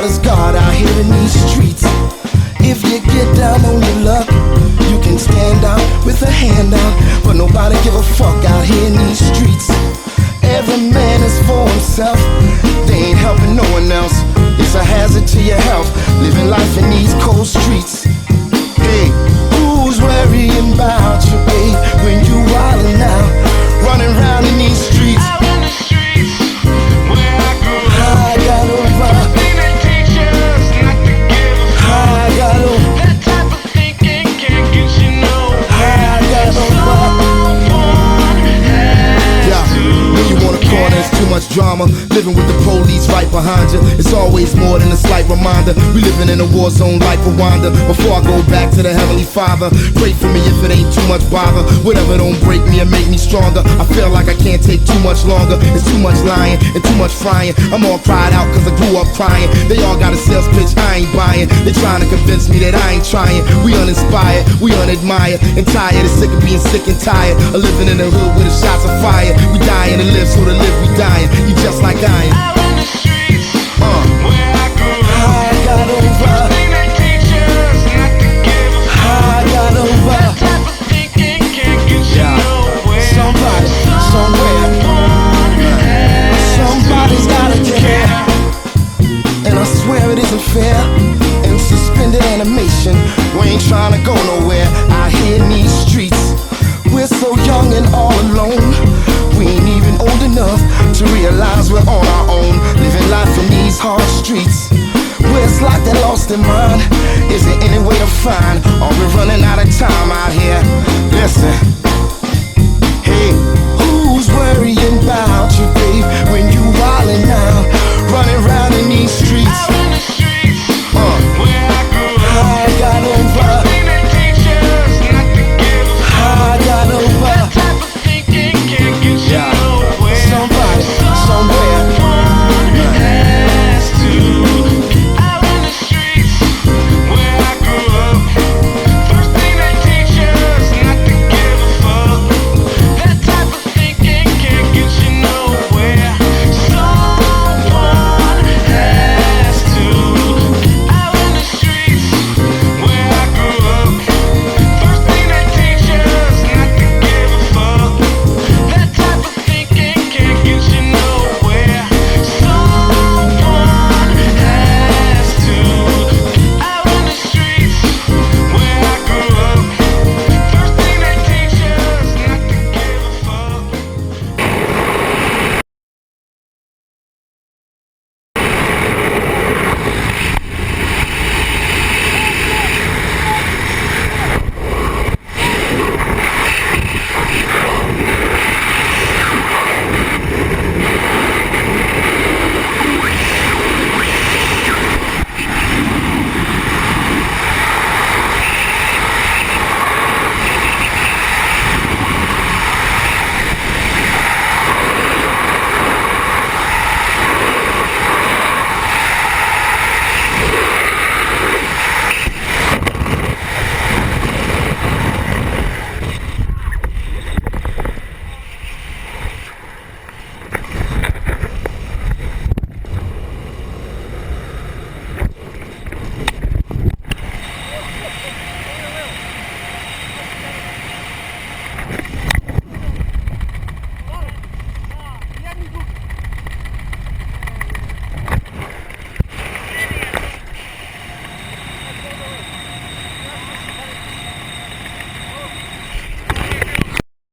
Somebody's God out here in these streets. If you get down on your luck, you can stand out with a hand out, but nobody give a fuck out here in these streets. Every man is for himself, they ain't helping no one else. It's a hazard to your health, living life in these cold streets. Hey, who's worrying about you, babe, when you wildin' out, running around in these streets? Out in the streets, where I grew up, I got over, thing they teach us not to give a fuck. I got over, That type of thinking can't get you nowhere. I got over. Yeah, when you wanna call, there's too much drama. Living with the police right behind you, it's always more than a slight reminder. We living in a war zone like Rwanda. Before I go back to the Heavenly Father, pray for me if it ain't too much bother. Whatever don't break me and make me stronger. I feel like I can't take too much longer. It's too much lying and too much frying. I'm all cried out cause I grew up crying. They all got a sales pitch I ain't buying. They trying to convince me that I ain't trying. We uninspired, we unadmired, and tired and sick of being sick and tired of living in the hood with the shots of fire. We dying to live, so to live we dying. You just like I am. Out in the streets, where I grew up, I got over, thing they teach us not to give a fuck. I got over. That type of thinking can't get you Yeah. nowhere. Somebody, somewhere, somebody's gotta care. And I swear it isn't fair. In suspended animation, we ain't trying to go nowhere. Out here in these streets, we're so young and all alone. We ain't even old enough to realize we're on our own, living life in these hard streets. Where it's like they're lost their mind. Is there any way to find? Are we running out of time out here? Listen, hey, who's worrying about you, babe, when you wildin' out?